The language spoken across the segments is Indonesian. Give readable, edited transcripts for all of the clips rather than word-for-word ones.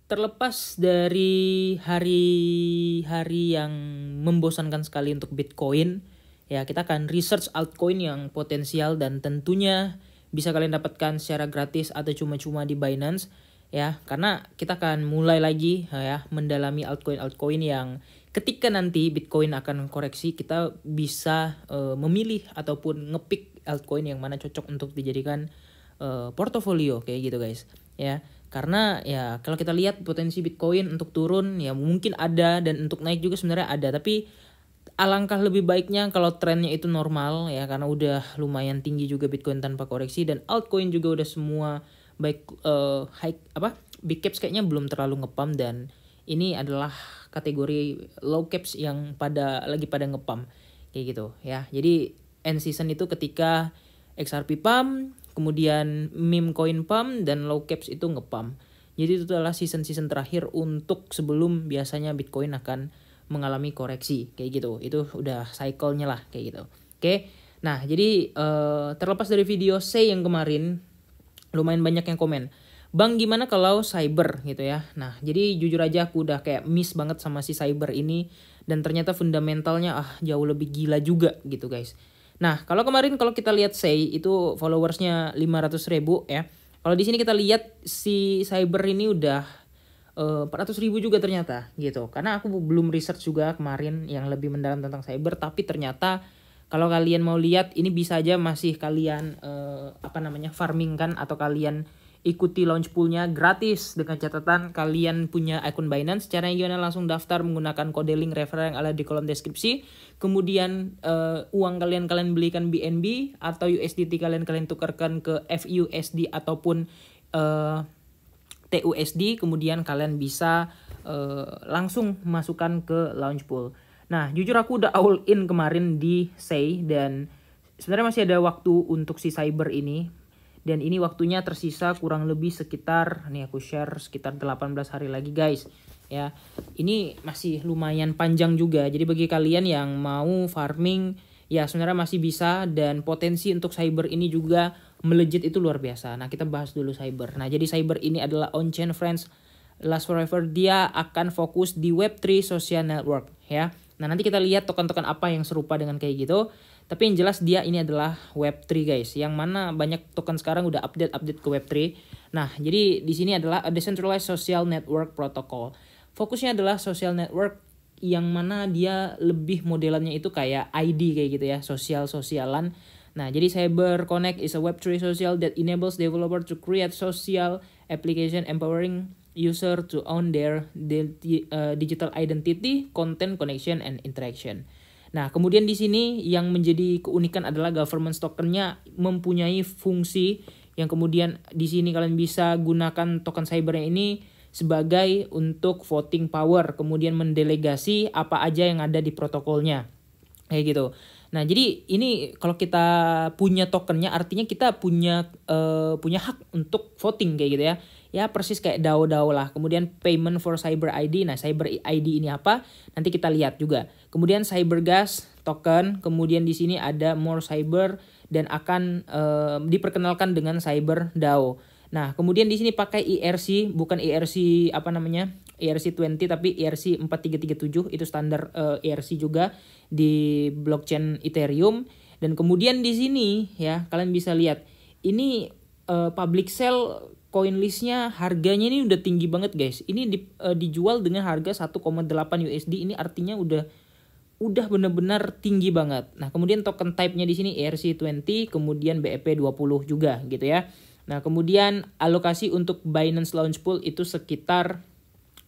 terlepas dari hari-hari yang membosankan sekali untuk Bitcoin, ya kita akan research altcoin yang potensial dan tentunya bisa kalian dapatkan secara gratis atau cuma-cuma di Binance, ya. Karena kita akan mulai lagi ya mendalami altcoin-altcoin yang ketika nanti Bitcoin akan koreksi, kita bisa memilih ataupun ngepick altcoin yang mana cocok untuk dijadikan portofolio kayak gitu guys, ya. Karena ya kalau kita lihat potensi Bitcoin untuk turun ya mungkin ada, dan untuk naik juga sebenarnya ada, tapi alangkah lebih baiknya kalau trennya itu normal ya, karena udah lumayan tinggi juga Bitcoin tanpa koreksi, dan altcoin juga udah semua baik big caps kayaknya belum terlalu ngepump, dan ini adalah kategori low caps yang lagi pada ngepump kayak gitu ya. Jadi end season itu ketika XRP pump, kemudian meme coin pump, dan low caps itu ngepump. Jadi itu adalah season-season terakhir untuk sebelum biasanya Bitcoin akan mengalami koreksi kayak gitu. Itu udah cycle-nya lah kayak gitu. Oke. Nah, jadi terlepas dari video saya yang kemarin lumayan banyak yang komen, "Bang, gimana kalau cyber?" gitu ya. Nah, jadi jujur aja aku udah kayak miss banget sama si cyber ini, dan ternyata fundamentalnya jauh lebih gila juga gitu guys. Nah, kalau kita lihat Say itu followersnya 500.000 ya. Kalau di sini kita lihat si cyber ini udah 400.000 juga ternyata gitu. Karena aku belum research juga kemarin yang lebih mendalam tentang cyber, tapi ternyata kalau kalian mau lihat ini bisa aja masih kalian farming kan, atau kalian ikuti launch poolnya gratis dengan catatan kalian punya akun Binance. Caranya gimana? Langsung daftar menggunakan kode link referral yang ada di kolom deskripsi. Kemudian uang kalian belikan BNB atau USDT kalian tukarkan ke FUSD ataupun TUSD. Kemudian kalian bisa langsung masukkan ke launch pool. Nah, jujur aku udah all in kemarin di Say, dan sebenarnya masih ada waktu untuk si cyber ini. Dan ini waktunya tersisa kurang lebih sekitar, nih aku share, sekitar 18 hari lagi guys. Ya, ini masih lumayan panjang juga. Jadi bagi kalian yang mau farming, ya sebenarnya masih bisa, dan potensi untuk cyber ini juga melejit itu luar biasa. Nah, kita bahas dulu cyber. Nah, jadi cyber ini adalah on-chain friends last forever. Dia akan fokus di Web3 social network ya. Nah, nanti kita lihat token-token apa yang serupa dengan kayak gitu. Tapi yang jelas dia ini adalah Web3 guys, yang mana banyak token sekarang udah update ke Web3. Nah, jadi di sini adalah a decentralized social network protocol. Fokusnya adalah social network yang mana dia lebih modelannya itu kayak ID kayak gitu ya, sosial-sosialan. Nah, jadi Cyber Connect is a Web3 social that enables developer to create social application empowering user to own their digital identity, content, connection, and interaction. Nah, kemudian di sini yang menjadi keunikan adalah governance tokennya mempunyai fungsi yang kemudian di sini kalian bisa gunakan token cybernya ini sebagai untuk voting power, kemudian mendelegasi apa aja yang ada di protokolnya. Kayak gitu. Nah, jadi ini kalau kita punya tokennya artinya kita punya hak untuk voting kayak gitu ya. Ya persis kayak DAO-DAO lah. Kemudian payment for cyber ID. Nah, cyber ID ini apa? Nanti kita lihat juga. Kemudian Cybergas token, kemudian di sini ada More Cyber, dan akan diperkenalkan dengan Cyber DAO. Nah, kemudian di sini pakai ERC, bukan ERC ERC20, tapi ERC 4337, itu standar ERC juga di blockchain Ethereum. Dan kemudian di sini ya kalian bisa lihat ini public sale coin listnya, harganya ini udah tinggi banget guys. Ini dijual dengan harga 1,8 USD. Ini artinya udah benar-benar tinggi banget. Nah, kemudian token type-nya di sini ERC20, kemudian BEP20 juga gitu ya. Nah, kemudian alokasi untuk Binance Launch Pool itu sekitar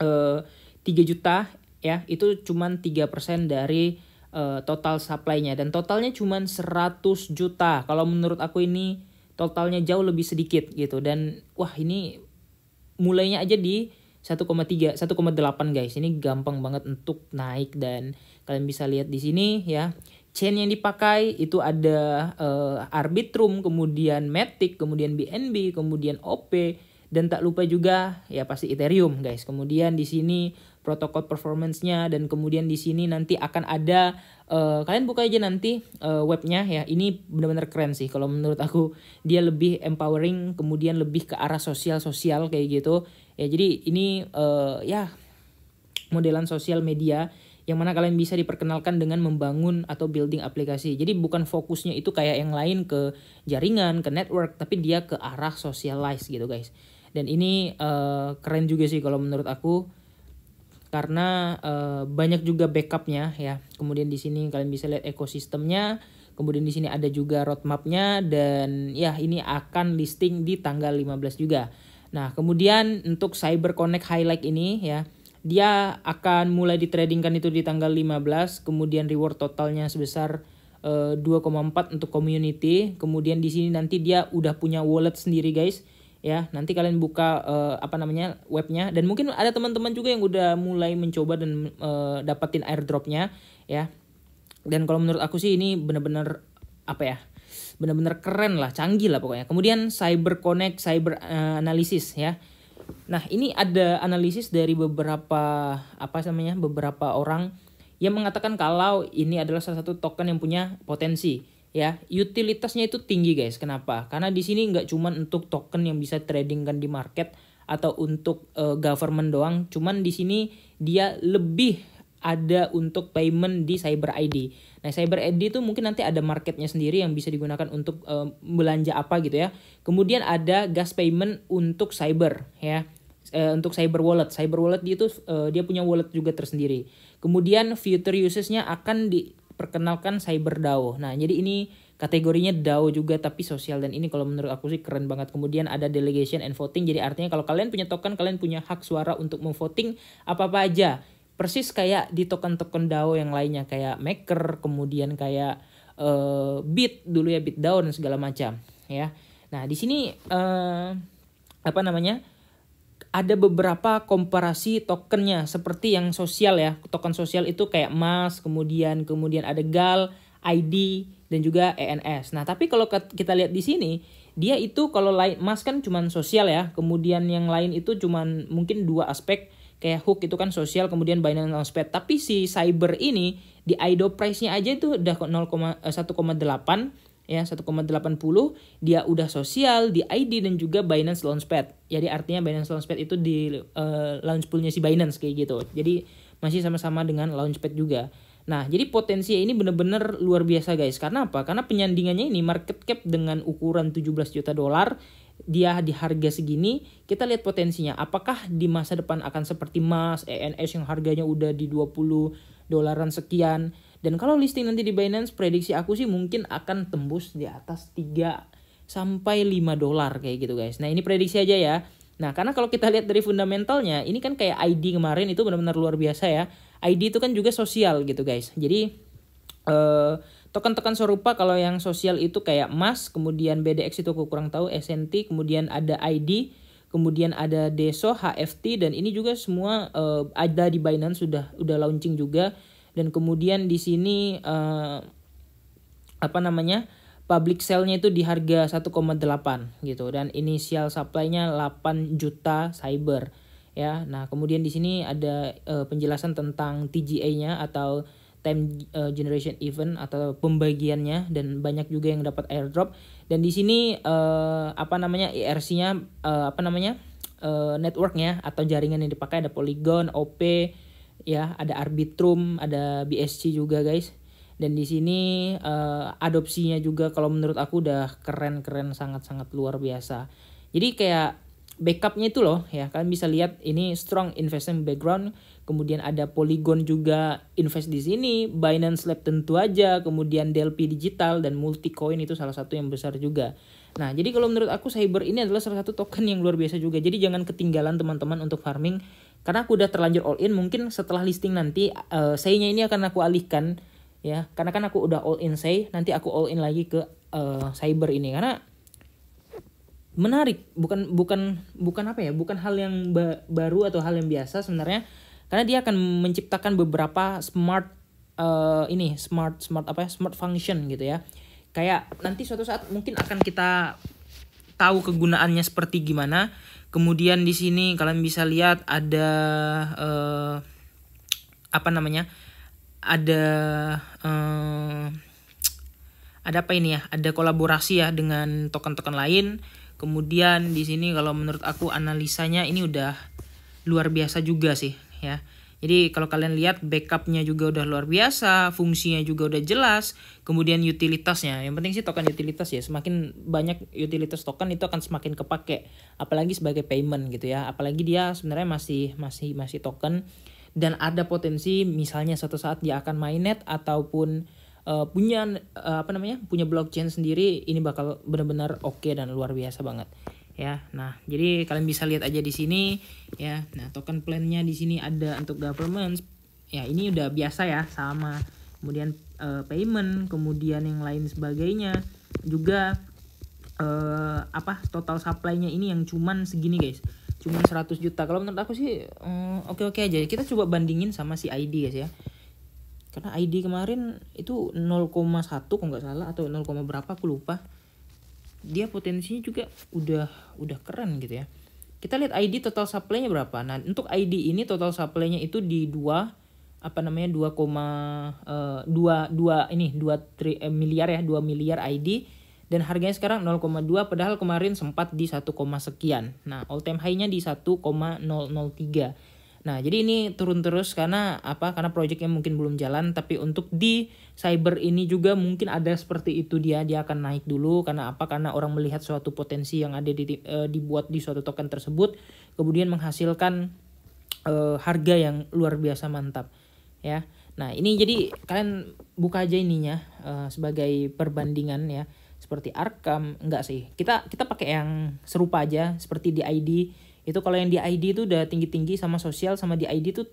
3 juta ya. Itu cuman 3% dari total supply-nya, dan totalnya cuman 100 juta. Kalau menurut aku ini totalnya jauh lebih sedikit gitu, dan wah ini mulainya aja di 1,3, 1,8 guys. Ini gampang banget untuk naik, dan kalian bisa lihat di sini ya. Chain yang dipakai itu ada Arbitrum, kemudian Matic, kemudian BNB, kemudian OP, Dan tak lupa juga ya pasti Ethereum guys. Kemudian di sini protokol performance-nya, dan kemudian di sini nanti akan ada kalian buka aja nanti webnya ya. Ini benar-benar keren sih kalau menurut aku. Dia lebih empowering, kemudian lebih ke arah sosial kayak gitu. Ya jadi ini ya modelan sosial media yang mana kalian bisa diperkenalkan dengan membangun atau building aplikasi. Jadi bukan fokusnya itu kayak yang lain ke jaringan, ke network, tapi dia ke arah socialize gitu guys. Dan ini keren juga sih kalau menurut aku, karena banyak juga backupnya ya. Kemudian di sini kalian bisa lihat ekosistemnya. Kemudian di sini ada juga roadmapnya, dan ya ini akan listing di tanggal 15 juga. Nah kemudian untuk Cyber Connect Highlight ini ya, dia akan mulai ditradingkan itu di tanggal 15, kemudian reward totalnya sebesar 2,4 untuk community. Kemudian di sini nanti dia udah punya wallet sendiri guys. Ya, nanti kalian buka webnya, dan mungkin ada teman-teman juga yang udah mulai mencoba dan dapetin airdropnya ya. Dan kalau menurut aku sih ini benar-benar benar-benar keren lah, canggih lah pokoknya. Kemudian Cyber Connect Cyber Analysis ya. Nah, ini ada analisis dari beberapa orang yang mengatakan kalau ini adalah salah satu token yang punya potensi ya. Utilitasnya itu tinggi guys. Kenapa? Karena di sini nggak cuma untuk token yang bisa tradingkan di market atau untuk government doang, cuman di sini dia lebih ada untuk payment di Cyber ID. Nah, Cyber ID itu mungkin nanti ada marketnya sendiri yang bisa digunakan untuk belanja apa gitu ya. Kemudian ada gas payment untuk cyber ya. Untuk cyber wallet. Cyber wallet itu dia punya wallet juga tersendiri. Kemudian future users-nya akan diperkenalkan Cyber DAO. Nah, jadi ini kategorinya DAO juga tapi sosial, dan ini kalau menurut aku sih keren banget. Kemudian ada delegation and voting. Jadi artinya kalau kalian punya token, kalian punya hak suara untuk memvoting apa-apa aja. Persis kayak di token-token DAO yang lainnya kayak Maker, kemudian kayak Bit dulu ya, Bit DAO dan segala macam ya. Nah, di sini ada beberapa komparasi tokennya seperti yang sosial ya. Token sosial itu kayak MAS, kemudian ada GAL, ID dan juga ENS. Nah, tapi kalau kita lihat di sini, dia itu kalau MAS kan cuman sosial ya. Kemudian yang lain itu cuman mungkin 2 aspek. Kayak Hook itu kan sosial, kemudian Binance Launchpad. Tapi si Cyber ini di IDO price-nya aja itu udah 1,8 ya, 1,80. Dia udah sosial di ID dan juga Binance Launchpad. Jadi artinya Binance Launchpad itu di launch pool-nya si Binance kayak gitu. Jadi masih sama-sama dengan Launchpad juga. Nah, jadi potensi ini benar-benar luar biasa guys. Karena apa? Karena penyandingannya ini market cap dengan ukuran 17 juta dolar. Dia di harga segini, kita lihat potensinya. Apakah di masa depan akan seperti MAS, ENS yang harganya udah di 20 dolaran sekian. Dan kalau listing nanti di Binance, prediksi aku sih mungkin akan tembus di atas 3 sampai 5 dolar kayak gitu guys. Nah, ini prediksi aja ya. Nah, karena kalau kita lihat dari fundamentalnya, ini kan kayak ID kemarin itu benar-benar luar biasa ya. ID itu kan juga sosial gitu guys. Jadi token-token serupa kalau yang sosial itu kayak MAS, kemudian BDX itu aku kurang tahu, SNT, kemudian ada ID, kemudian ada DESO, HFT, dan ini juga semua ada di Binance, sudah launching juga. Dan kemudian di sini public sale-nya itu di harga 1,8 gitu, dan initial supply-nya 8 juta cyber ya. Nah, kemudian di sini ada penjelasan tentang TGA-nya atau time generation event atau pembagiannya, dan banyak juga yang dapat airdrop. Dan di sini ERC-nya networknya atau jaringan yang dipakai ada Polygon, OP ya, ada Arbitrum, ada BSC juga guys. Dan di sini adopsinya juga kalau menurut aku udah keren, sangat-sangat luar biasa. Jadi kayak backupnya itu loh ya, kalian bisa lihat ini strong investment background. Kemudian ada Polygon juga invest di sini, Binance Lab tentu aja, kemudian DLP Digital dan Multicoin itu salah satu yang besar juga. Nah, jadi kalau menurut aku Cyber ini adalah salah satu token yang luar biasa juga. Jadi jangan ketinggalan teman-teman untuk farming, karena aku udah terlanjur all in. Mungkin setelah listing nanti say-nya ini akan aku alihkan ya, karena kan aku udah all in say, nanti aku all in lagi ke Cyber ini karena menarik, bukan hal yang baru atau hal yang biasa sebenarnya, karena dia akan menciptakan beberapa smart function gitu ya. Kayak nanti suatu saat mungkin akan kita tahu kegunaannya seperti gimana. Kemudian di sini kalian bisa lihat ada apa namanya? Ada ada apa ini ya? Ada kolaborasi ya dengan token-token lain. Kemudian di sini kalau menurut aku analisanya ini udah luar biasa juga sih ya. Jadi kalau kalian lihat backupnya juga udah luar biasa, fungsinya juga udah jelas, kemudian utilitasnya. Yang penting sih token utilitas ya. Semakin banyak utilitas token itu akan semakin kepake. Apalagi sebagai payment gitu ya. Apalagi dia sebenarnya masih token dan ada potensi misalnya suatu saat dia akan mainnet ataupun punya blockchain sendiri, ini bakal benar-benar oke dan luar biasa banget ya. Nah, jadi kalian bisa lihat aja di sini ya. Nah, token plan-nya di sini ada untuk government. Ya, ini udah biasa ya sama. Kemudian payment, kemudian yang lain sebagainya. Juga total supply-nya ini yang cuman segini, guys. Cuman 100 juta. Kalau menurut aku sih oke-oke aja. Kita coba bandingin sama si ID, guys ya. Karena ID kemarin itu 0,1 kalau nggak salah atau 0, berapa aku lupa. Dia potensinya juga udah keren gitu ya. Kita lihat ID total supply-nya berapa. Nah, untuk ID ini total supply-nya itu di 2 miliar ya, 2 miliar ID dan harganya sekarang 0,2 padahal kemarin sempat di 1, sekian. Nah, all time high-nya di 1,003. Nah, jadi ini turun terus karena Karena proyeknya mungkin belum jalan, tapi untuk di Cyber ini juga mungkin ada seperti itu, dia akan naik dulu karena Karena orang melihat suatu potensi yang ada dibuat di suatu token tersebut, kemudian menghasilkan harga yang luar biasa mantap ya. Nah, ini jadi kalian buka aja ininya sebagai perbandingan ya. Seperti Arkham, enggak sih. Kita pakai yang serupa aja seperti di ID. Itu kalau yang di ID itu udah tinggi-tinggi sama sosial, sama di ID itu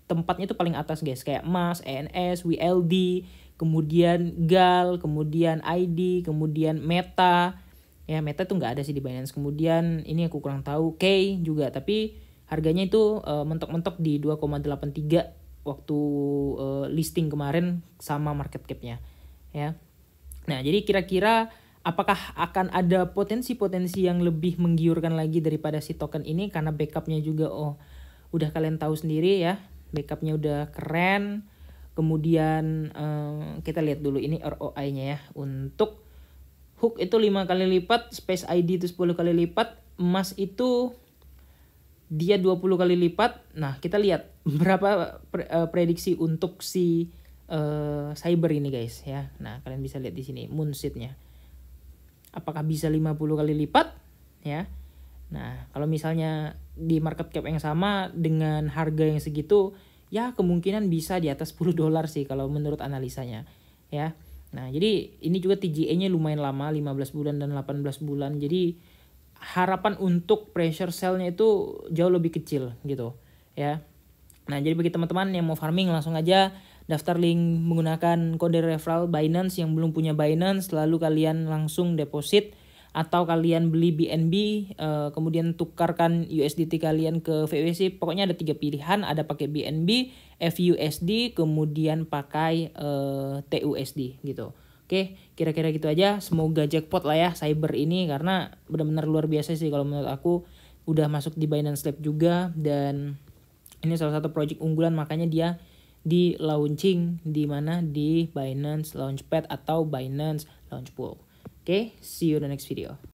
tempatnya itu paling atas, guys. Kayak MAS, ENS, WLD, kemudian GAL, kemudian ID, kemudian Meta. Ya, Meta tuh nggak ada sih di Binance. Kemudian ini aku kurang tahu, K juga. Tapi harganya itu mentok-mentok di 2,83 waktu listing kemarin sama market cap-nya. Ya. Nah, jadi kira-kira apakah akan ada potensi-potensi yang lebih menggiurkan lagi daripada si token ini, karena backupnya juga udah kalian tahu sendiri ya, backupnya udah keren. Kemudian kita lihat dulu ini ROI-nya ya. Untuk Hook itu 5 kali lipat, Space ID itu 10 kali lipat, emas itu dia 20 kali lipat. Nah, kita lihat berapa prediksi untuk si Cyber ini, guys ya. Nah, kalian bisa lihat di sini Moonseed-nya. Apakah bisa 50 kali lipat ya. Nah, kalau misalnya di market cap yang sama dengan harga yang segitu, ya kemungkinan bisa di atas $10 sih kalau menurut analisanya ya. Nah, jadi ini juga TGA-nya lumayan lama, 15 bulan dan 18 bulan. Jadi harapan untuk pressure sell-nya itu jauh lebih kecil gitu ya. Nah, jadi bagi teman-teman yang mau farming langsung aja daftar link menggunakan kode referral Binance. Yang belum punya Binance, lalu kalian langsung deposit atau kalian beli BNB, kemudian tukarkan USDT kalian ke VWC. Pokoknya ada 3 pilihan, ada pakai BNB, FUSD, kemudian pakai TUSD gitu. Oke, kira-kira gitu aja. Semoga jackpot lah ya Cyber ini, karena benar-benar luar biasa sih kalau menurut aku. Udah masuk di Binance Lab juga, dan ini salah satu project unggulan, makanya dia di launching di mana di Binance Launchpad atau Binance Launch Pool. Oke, see you in the next video.